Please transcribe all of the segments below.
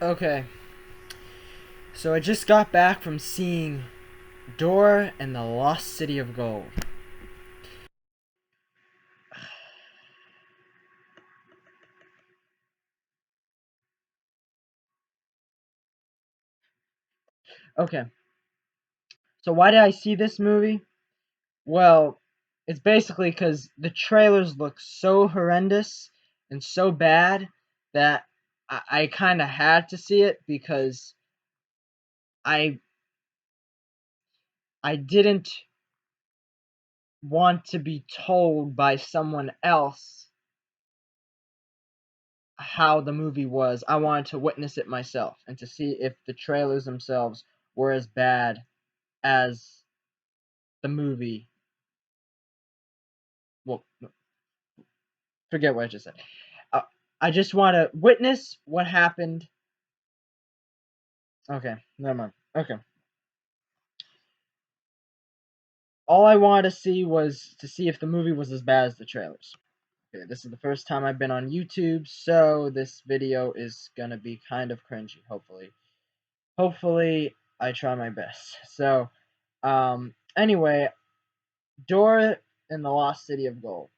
Okay, so I just got back from seeing Dora and the Lost City of Gold. Okay, so why did I see this movie? Well, it's basically because the trailers look so horrendous and so bad that I kind of had to see it because I I didn't want to be told by someone else how the movie was. I wanted to witness it myself and to see if the trailers themselves were as bad as the movie. Well, forget what I just said. Uh, I just want to witness what happened. Okay, never mind. Okay. All I wanted to see was to see if the movie was as bad as the trailers. Okay, this is the first time I've been on YouTube, so this video is gonna be kind of cringy, hopefully. Hopefully, I try my best. So, anyway, Dora and the Lost City of Gold.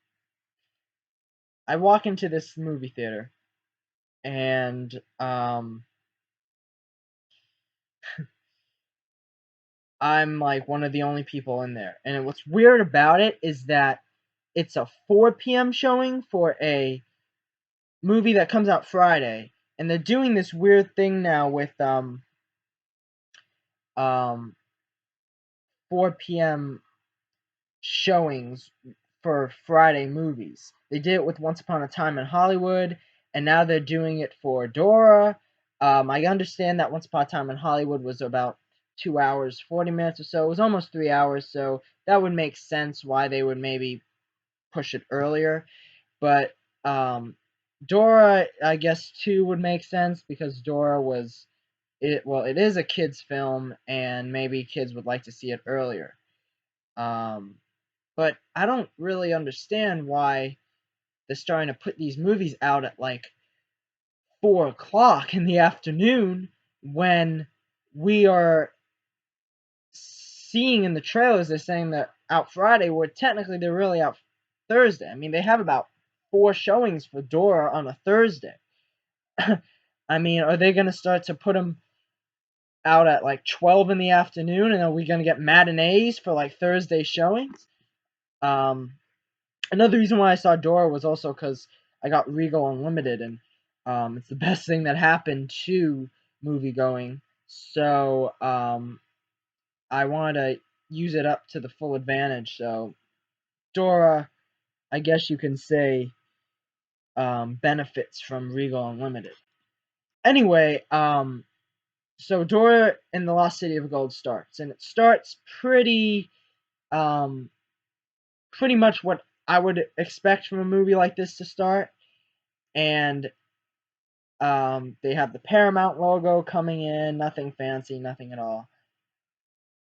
I walk into this movie theater, and I'm like one of the only people in there. And what's weird about it is that it's a 4 p.m. showing for a movie that comes out Friday, and they're doing this weird thing now with um 4 p.m. showings for Friday movies. They did it with Once Upon a Time in Hollywood, and now they're doing it for Dora. I understand that Once Upon a Time in Hollywood was about 2 hours, 40 minutes or so. It was almost 3 hours, so that would make sense why they would maybe push it earlier. But um, Dora, I guess, too would make sense because Dora was it. Well, it is a kids' film, and maybe kids would like to see it earlier. Um, but I don't really understand why they're starting to put these movies out at like 4 o'clock in the afternoon when we are seeing in the trailers they're saying that out Friday, where technically they're really out Thursday. I mean, they have about 4 showings for Dora on a Thursday. I mean, are they going to start to put them out at like 12 in the afternoon, and are we going to get matinees for like Thursday showings? Um, Another reason why I saw Dora was also because I got Regal Unlimited, and it's the best thing that happened to movie going. So I wanted to use it up to the full advantage. So Dora, I guess you can say, benefits from Regal Unlimited. Anyway, so Dora and the Lost City of Gold starts, and it starts um, pretty much what I would expect from a movie like this to start, and they have the Paramount logo coming in, nothing fancy, nothing at all.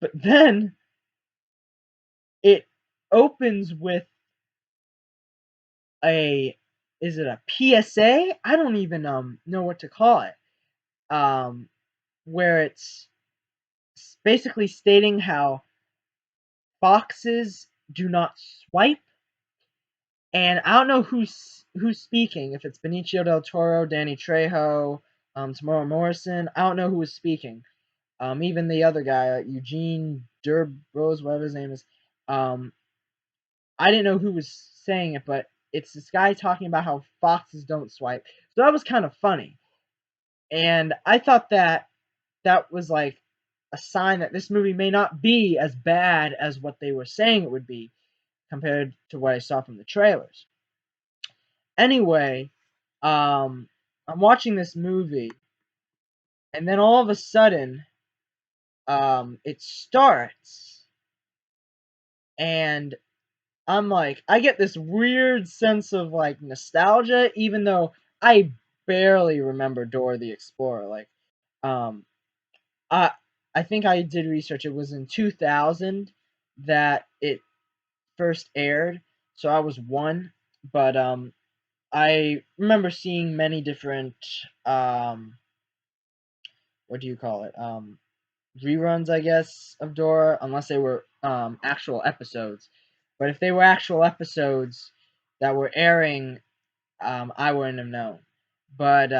But then it opens with a is it a PSA? I don't even know what to call it. Um, where it's basically stating how foxes do not swipe, and I don't know who's speaking. If it's Benicio del Toro, Danny Trejo, Tamora Morrison, I don't know who is speaking. Even the other guy, Eugene Durbose, whatever his name is, um, I didn't know who was saying it, but it's this guy talking about how foxes don't swipe. So that was kind of funny, and I thought that that was like a sign that this movie may not be as bad as what they were saying it would be compared to what I saw from the trailers. Anyway, I'm watching this movie, and then all of a sudden, it starts, and I'm like, I get this weird sense of like nostalgia, even though I barely remember Dora the Explorer. Like, um, I I think I did research. It was in 2000 that it first aired, so I was one. But I remember seeing many different what do you call it? Reruns, I guess, of Dora, unless they were actual episodes. But if they were actual episodes that were airing, I wouldn't have known. But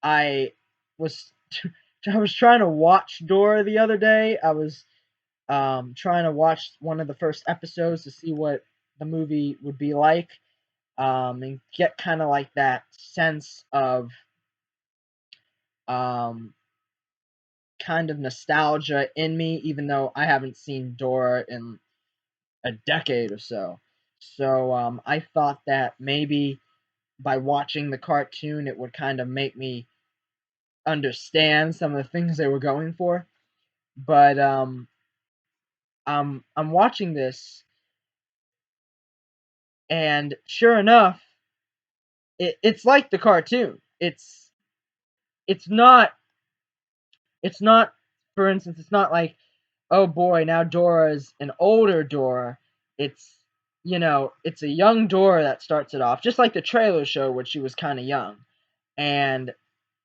I was I was trying to watch Dora the other day. I was trying to watch one of the first episodes to see what the movie would be like, and get kind of like that sense of um, kind of nostalgia in me, even though I haven't seen Dora in a decade or so. So I thought that maybe by watching the cartoon, it would kind of make me understand some of the things they were going for. But I'm watching this, and sure enough, it's like the cartoon. It's not it's not, for instance, it's not like, oh boy, now Dora's an older Dora. It's, it's a young Dora that starts it off, just like the trailer show, when she was kind of young. And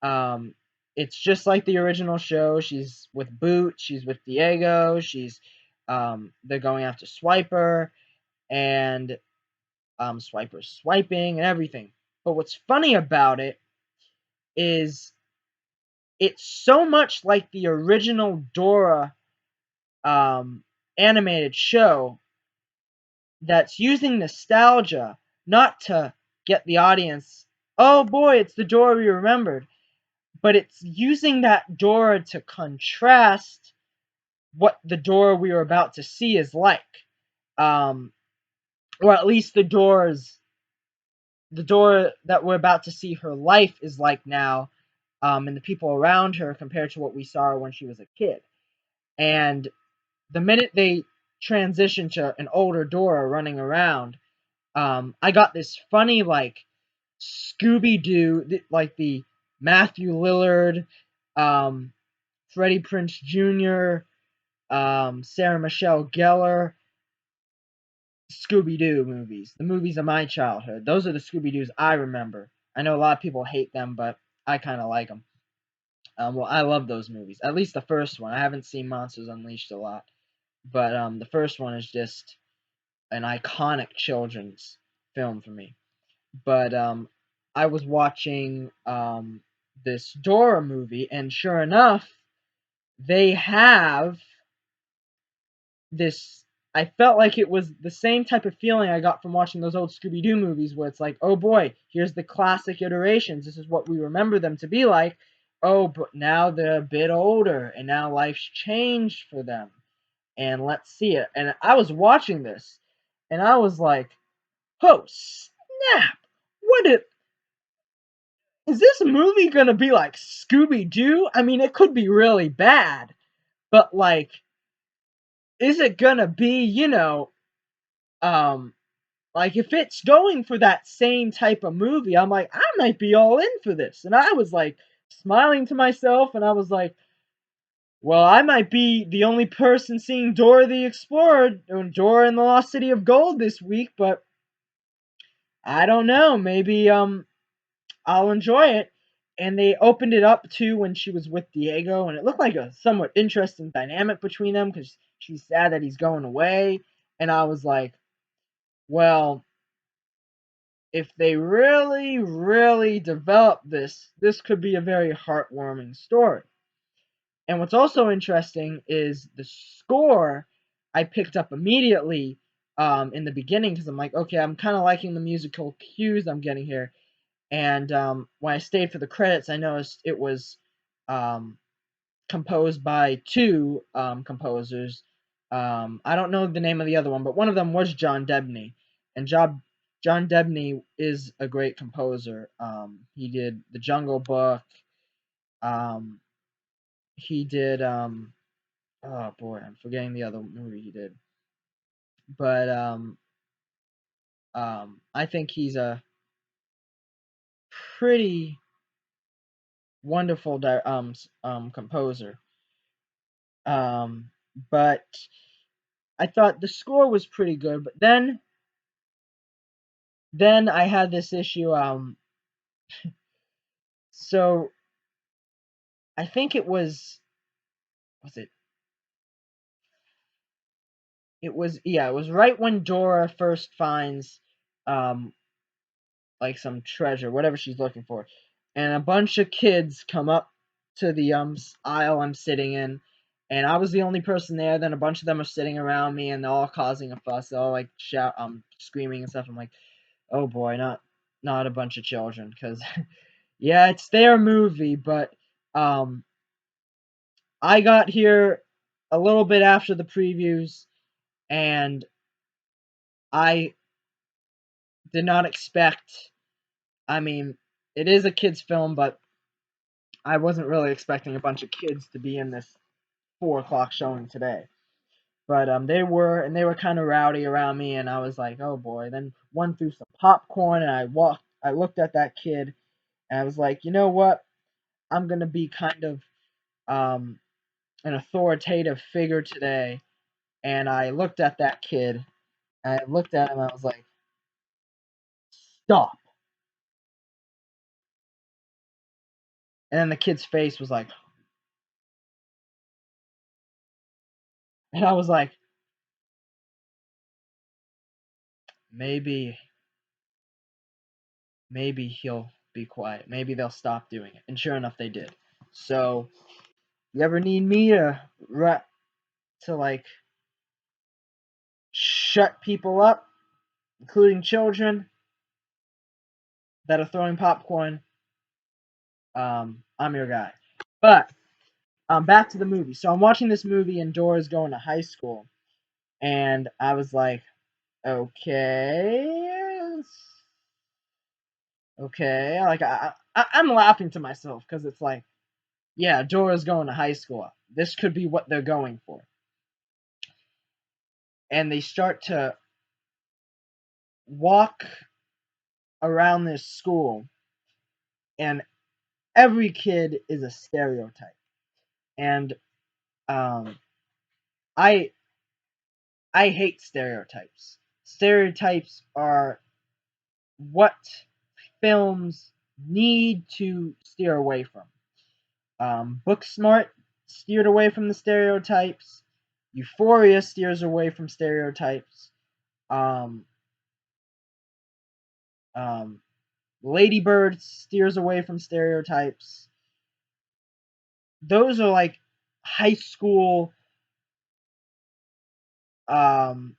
um, it's just like the original show. She's with Boot, she's with Diego, they're going after Swiper, and Swiper's swiping and everything. But what's funny about it is it's so much like the original Dora animated show that's using nostalgia not to get the audience, oh boy, it's the Dora we remembered, but it's using that Dora to contrast what the Dora we were about to see is like. Um, or at least the Dora that we're about to see her life is like now, and the people around her compared to what we saw when she was a kid. And the minute they transition to an older Dora running around, I got this funny like Scooby Doo, like the Matthew Lillard, um, Freddie Prinze Jr., Sarah Michelle Gellar Scooby Doo movies. The movies of my childhood. Those are the Scooby Doos I remember. I know a lot of people hate them, but I kind of like them. Well, I love those movies. At least the first one. I haven't seen Monsters Unleashed a lot, but the first one is just an iconic children's film for me. But I was watching this Dora movie, and sure enough, they have this. I felt like it was the same type of feeling I got from watching those old Scooby Doo movies, where it's like, oh boy, here's the classic iterations. This is what we remember them to be like. Oh, but now they're a bit older, and now life's changed for them. And let's see it. And I was watching this, and I was like, oh snap! What it is this movie gonna be like Scooby Doo? I mean, it could be really bad, but like, is it gonna be, um, like if it's going for that same type of movie, I'm like, I might be all in for this. And I was like smiling to myself, and I was like, well, I might be the only person seeing Dora the Explorer or Dora in the Lost City of Gold this week, but I don't know. Maybe I'll enjoy it. And they opened it up too when she was with Diego, and it looked like a somewhat interesting dynamic between them because she's sad that he's going away. And I was like, well, if they really, really develop this, this could be a very heartwarming story. And what's also interesting is the score I picked up immediately in the beginning because I'm like, okay, I'm kind of liking the musical cues I'm getting here. And when I stayed for the credits, I noticed it was um, composed by two composers. I don't know the name of the other one, but one of them was John Debney. And John Debney is a great composer. He did The Jungle Book. Um, he did, oh boy, I'm forgetting the other movie he did. But I think he's a pretty wonderful composer. Um, but I thought the score was pretty good, but then I had this issue. So I think it was it it was yeah, it was right when Dora first finds um like some treasure, whatever she's looking for. And a bunch of kids come up to the aisle I'm sitting in, and I was the only person there. Then a bunch of them are sitting around me, and they're all causing a fuss. They're all like shout, screaming and stuff. I'm like, oh boy, not a bunch of children, because yeah, it's their movie, but um, I got here a little bit after the previews, and I did not expect. I mean, it is a kids' film, but I wasn't really expecting a bunch of kids to be in this 4 o'clock showing today. But they were, and they were kind of rowdy around me, and I was like, oh boy. Then one threw some popcorn, and I looked at that kid, and I was like, you know what? I'm gonna be kind of um, an authoritative figure today. And I looked at that kid, and I looked at him, and I was like, stop. And then the kid's face was like, and I was like, maybe maybe he'll be quiet. Maybe they'll stop doing it. And sure enough, they did. So, you ever need me to like shut people up, including children that are throwing popcorn? I'm your guy. But back to the movie. So I'm watching this movie, and Dora's going to high school, and I was like, okay, okay. Like I'm laughing to myself because it's like, yeah, Dora's going to high school. This could be what they're going for. And they start to walk around this school, and every kid is a stereotype. And um, I I hate stereotypes. Stereotypes are what films need to steer away from. Booksmart steered away from the stereotypes. Euphoria steers away from stereotypes. Um, um, Lady Bird steers away from stereotypes. Those are like high school um,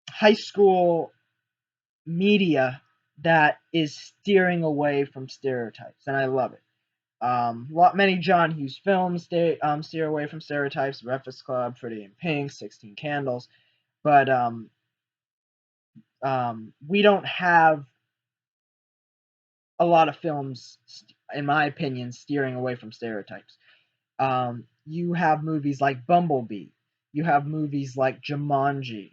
high school media that is steering away from stereotypes, and I love it. Many John Hughes films steer away from stereotypes. Breakfast Club, Pretty in Pink, 16 Candles, but we don't have a lot of films, in my opinion, steering away from stereotypes. You have movies like Bumblebee. You have movies like Jumanji,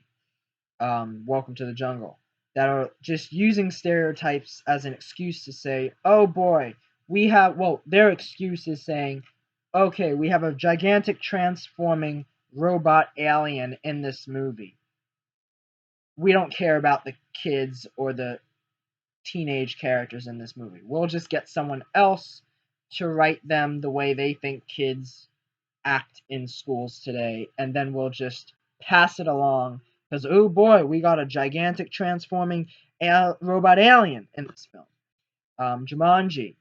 Welcome to the Jungle, that are just using stereotypes as an excuse to say, oh boy, their excuse is saying, okay, we have a gigantic transforming robot alien in this movie. We don't care about the kids or the teenage characters in this movie. We'll just get someone else to write them the way they think kids act in schools today, and then we'll just pass it along because oh boy, we got a gigantic transforming robot alien in this film. Jumanji.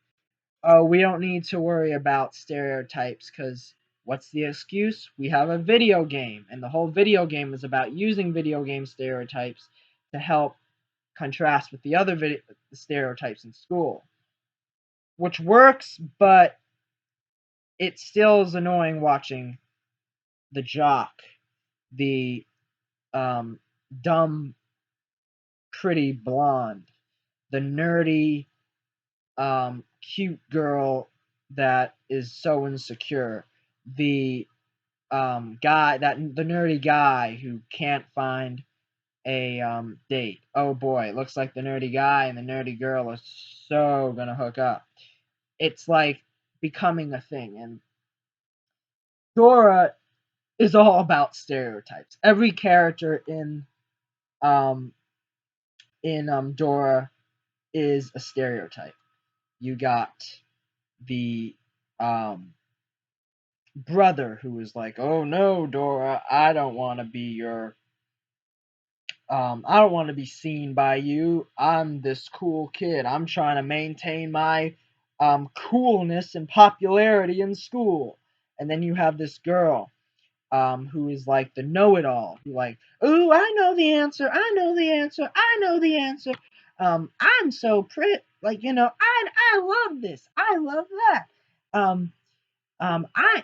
Oh, we don't need to worry about stereotypes because what's the excuse? We have a video game, and the whole video game is about using video game stereotypes to help contrast with the other stereotypes in school, which works, but it still is annoying watching the jock, the um, dumb, pretty blonde, the nerdy, cute girl that is so insecure, the the nerdy guy who can't find a date. Oh boy, it looks like the nerdy guy and the nerdy girl are so gonna hook up. It's like becoming a thing, and Dora is all about stereotypes. Every character um in Dora is a stereotype. You got the um brother who was like, "Oh no, Dora, I don't want to be your I don't want to be seen by you. I'm this cool kid. I'm trying to maintain my coolness and popularity in school." And then you have this girl who is like the know-it-all, who like, "Ooh, I know the answer. I know the answer. I know the answer. I'm so pretty. Like, I love this. I love that. Um, I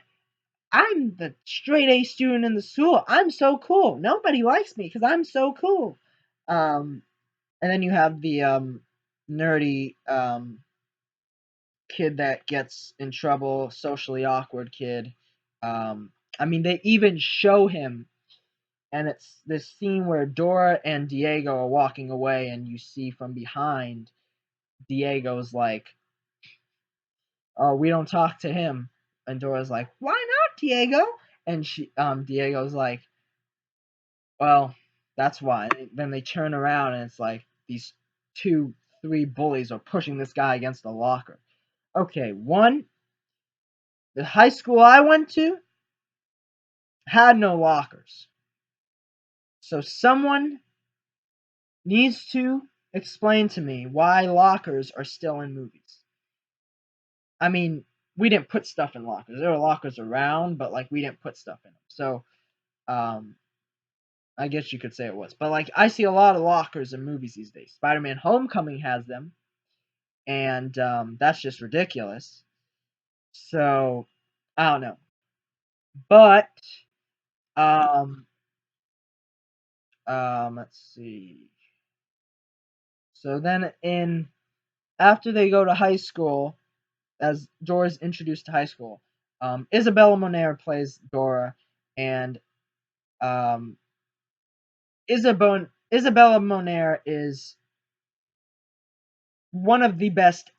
I'm the straight A student in the school. I'm so cool. Nobody likes me because I'm so cool." Um, and then you have the nerdy kid that gets in trouble, socially awkward kid. Um, I mean, they even show him, and it's this scene where Dora and Diego are walking away, and you see from behind, Diego's like, "Oh, we don't talk to him," and Dora's like, "Why not, Diego?" And Diego's like, "Well, that's why." Then they turn around, and it's like these two, three bullies are pushing this guy against a locker. Okay, one, the high school I went to had no lockers. So someone needs to explain to me why lockers are still in movies. I mean, we didn't put stuff in lockers. There were lockers around, but like we didn't put stuff in them. So, um, I guess you could say it was. But like I see a lot of lockers in movies these days. Spider-Man: Homecoming has them, and that's just ridiculous. So, I don't know. But um, let's see. So then in after they go to high school, as Dora's introduced to high school, Isabella Moner plays Dora, and um, Isabella Moner is one of the best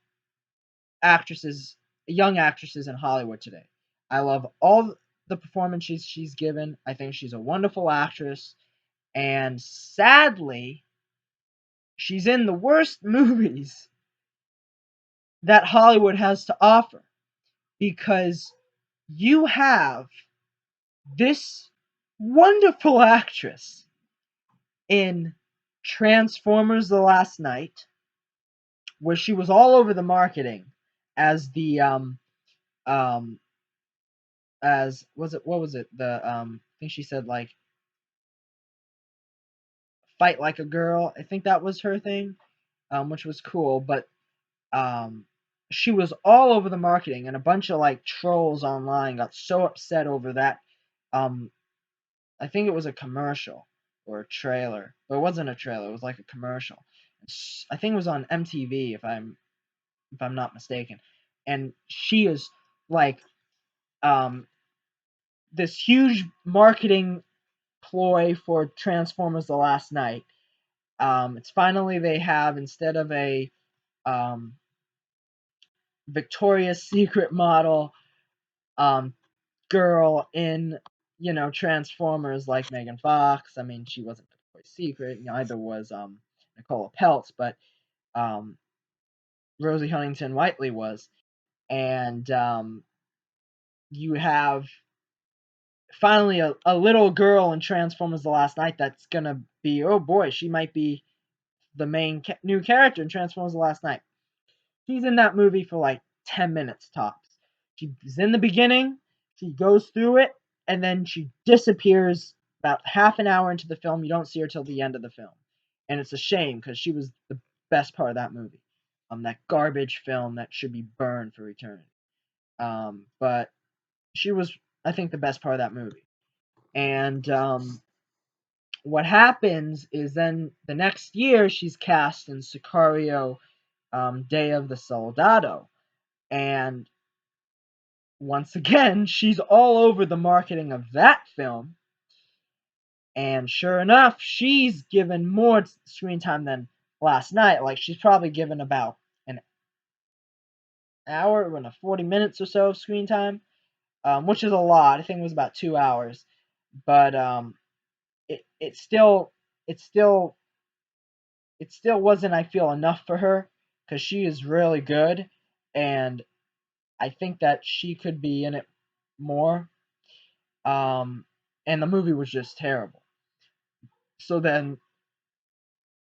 actresses, young actresses in Hollywood today. I love all the performances she's given. I think she's a wonderful actress, and sadly, she's in the worst movies that Hollywood has to offer, because you have this wonderful actress in Transformers: The Last Night, where she was all over the marketing as the um as was it what was it the I think she said like fight like a girl. I think that was her thing, which was cool. But um she was all over the marketing, and a bunch of like trolls online got so upset over that. um I think it was a commercial or a trailer, but it wasn't a trailer. It was like a commercial. I think it was on MTV, if I'm not mistaken. And she is like um, this huge marketing ploy for Transformers: The Last Night. It's finally they have, instead of a um, Victoria's Secret model um, girl in Transformers like Megan Fox. I mean, she wasn't Victoria's Secret. Neither was Nicola Peltz, but um, Rosie Huntington Whiteley was. And you have finally a little girl in Transformers: The Last Night that's gonna be, oh boy, she might be the main new character in Transformers: The Last Night. She's in that movie for like 10 minutes tops. She's in the beginning, she goes through it, and then she disappears about half an hour into the film. You don't see her till the end of the film. And it's a shame because she was the best part of that movie. That garbage film that should be burned for eternity. But she was, I think, the best part of that movie. And what happens is then the next year she's cast in Sicario, Day of the Soldado. And once again, she's all over the marketing of that film. And sure enough, she's given more screen time than Last Night. Like, she's probably given about an hour and 40 minutes or so of screen time, which is a lot. I think it was about 2 hours. But it still it still it still wasn't, I feel, enough for her, because she is really good, and I think that she could be in it more. Um, and the movie was just terrible. So then,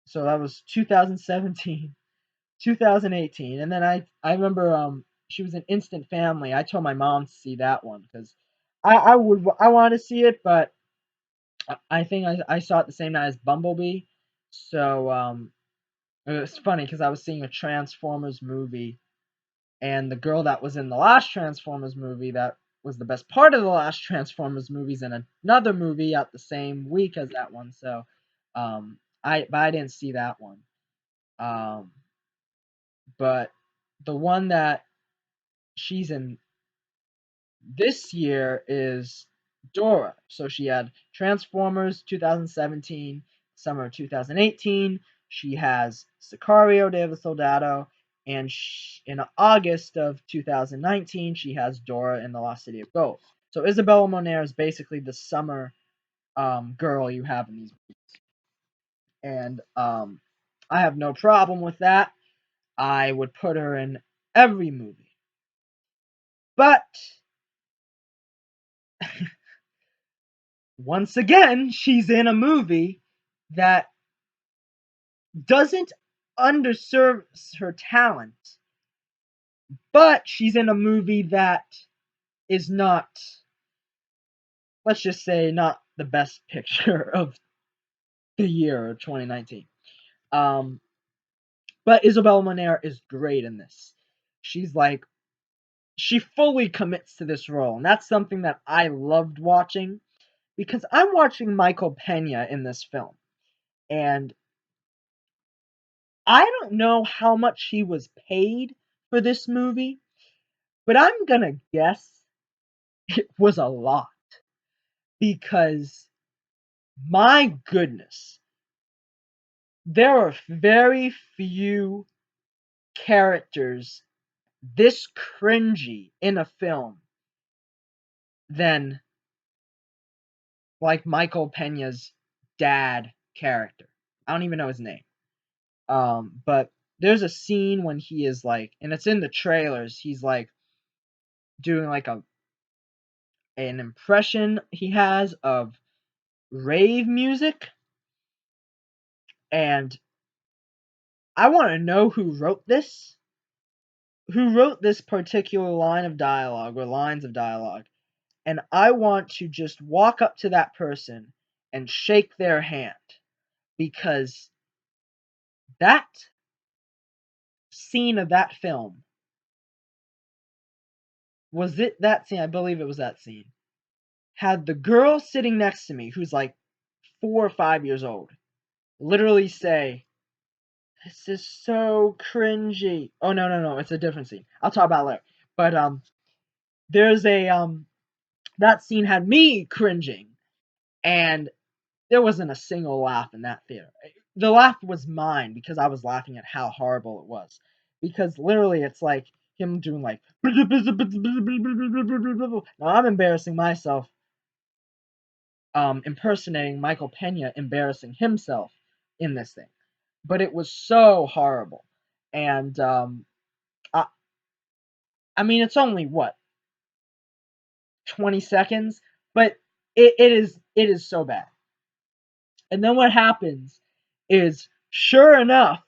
so that was 2017, 2018, and then I remember she was an Instant Family. I told my mom to see that one because I wanted to see it, but I think I saw it the same night as Bumblebee. So it was funny because I was seeing a Transformers movie, and the girl that was in the last Transformers movie that was the best part of the last Transformers movies in another movie at the same week as that one. So I didn't see that one. Um, but the one that she's in this year is Dora. So she had Transformers 2017, summer 2018. She has Sicario, Day of the Soldado, and in August of 2019, she has Dora in the Lost City of Gold. So Isabella Moner is basically the summer girl you have in these movies, and I have no problem with that. I would put her in every movie, but once again, she's in a movie that doesn't underserve her talent, but she's in a movie that is not, let's just say, not the best picture of the year 2019. Um, but Isabelle Moner is great in this. She's like, she fully commits to this role, and that's something that I loved watching because I'm watching Michael Pena in this film, and I don't know how much he was paid for this movie, but I'm gonna guess it was a lot because my goodness, there are very few characters this cringy in a film than like Michael Pena's dad character. I don't even know his name. But there's a scene when he is like, and it's in the trailers, he's like doing like an impression he has of rave music, and I want to know who wrote this particular line of dialogue or lines of dialogue, and I want to just walk up to that person and shake their hand because that scene of that film was it that scene, I believe it was that scene, had the girl sitting next to me who's like 4 or 5 years old literally say, "This is so cringy." Oh no, it's a different scene. I'll talk about it later. But there's a that scene had me cringing, and there wasn't a single laugh in that theater. The laugh was mine because I was laughing at how horrible it was. Because literally, it's like him doing like. Now I'm embarrassing myself, impersonating Michael Pena, embarrassing himself in this thing, but it was so horrible, and I, I mean, it's only what 20 seconds, but it is so bad. And then what happens is, sure enough,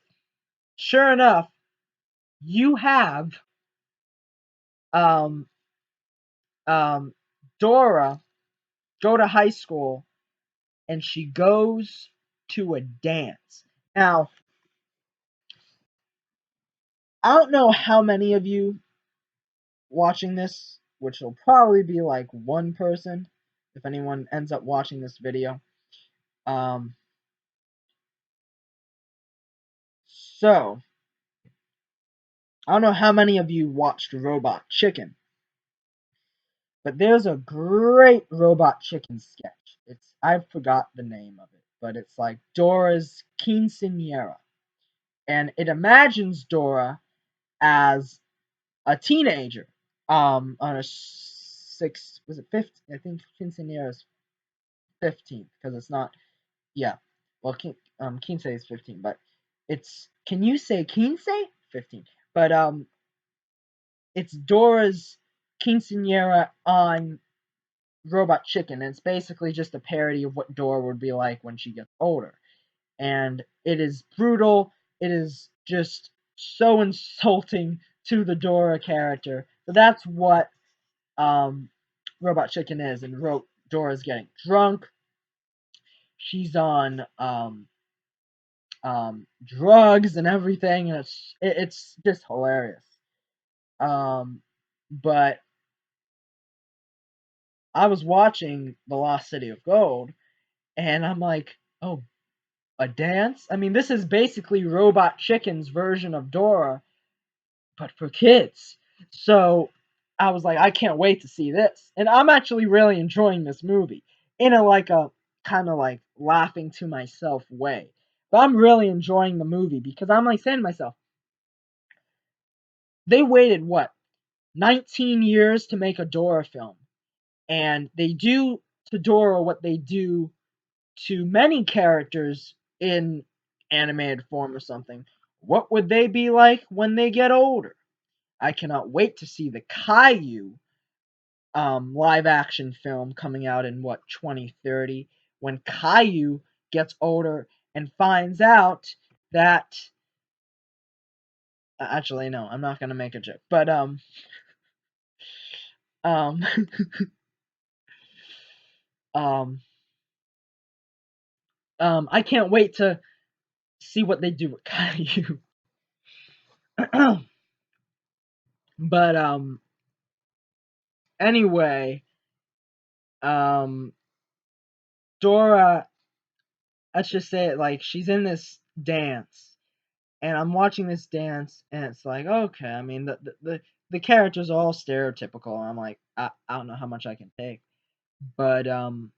you have um um Dora go to high school, and she goes to a dance. Now, I don't know how many of you watching this, which will probably be like one person if anyone ends up watching this video. Um, so I don't know how many of you watched Robot Chicken, but there's a great Robot Chicken sketch. I forgot the name of it, but it's like Dora's quinceanera, and it imagines Dora as a teenager. On a six was it 15? I think quinceanera is 15 because it's not. Yeah, well, quince is 15, but it's can you say quince 15? But it's Dora's. quinceanera on Robot Chicken, and it's basically just a parody of what Dora would be like when she gets older. And it is brutal. It is just so insulting to the Dora character. So that's what um, Robot Chicken is. And Dora's getting drunk. She's on drugs and everything, and it's just hilarious. But I was watching The Lost City of Gold, and I'm like, oh, a dance? I mean, this is basically Robot Chicken's version of Dora, but for kids. So I was like, I can't wait to see this. And I'm actually really enjoying this movie in a kind of like laughing to myself way. But I'm really enjoying the movie because I'm like saying to myself, they waited what, 19 years to make a Dora film. And they do to Dora what they do to many characters in animated form or something. What would they be like when they get older? I cannot wait to see the Caillou live action film coming out in what, 2030, when Caillou gets older and finds out that actually no, I'm not gonna make a joke, but um um I can't wait to see what they do with Caillou. But anyway, um Dora, let's just say it, like she's in this dance, and I'm watching this dance, and it's like, okay, I mean the characters are all stereotypical, and I'm like, I don't know how much I can take. But then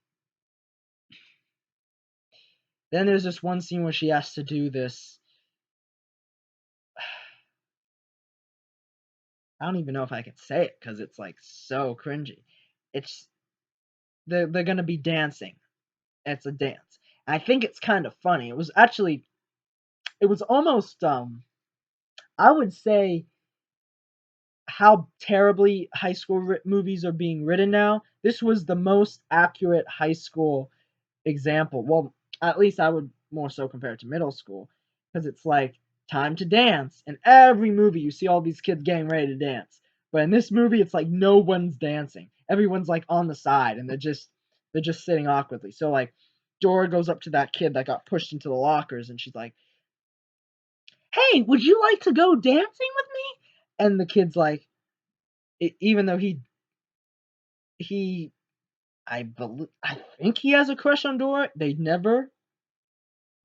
there's this one scene where she has to do this. I don't even know if I can say it because it's like so cringy. It's they're gonna be dancing. It's a dance. And I think it's kind of funny. It was almost I would say how terribly high school movies are being written now. This was the most accurate high school example. Well, at least I would more so compare it to middle school, because it's like time to dance. In every movie, you see all these kids getting ready to dance, but in this movie, it's like no one's dancing. Everyone's like on the side, and they're just sitting awkwardly. So like, Dora goes up to that kid that got pushed into the lockers, and she's like, "Hey, would you like to go dancing with me?" And the kid's like, even though he I think he has a crush on Dora, they never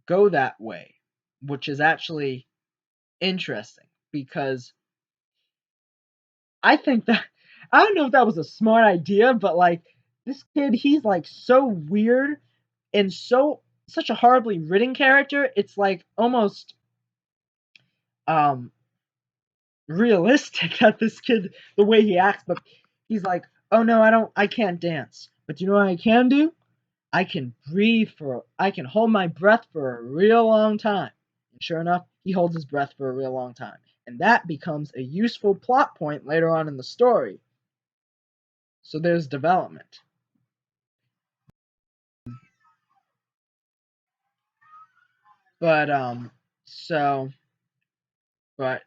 go that way, which is actually interesting because I think that I don't know if that was a smart idea, but like this kid, he's like so weird and such a horribly written character. It's like almost um realistic that this kid, the way he acts, but he's like, oh no, I can't dance. But you know what I can do? I can hold my breath for a real long time. And sure enough, he holds his breath for a real long time. And that becomes a useful plot point later on in the story. So there's development. But so but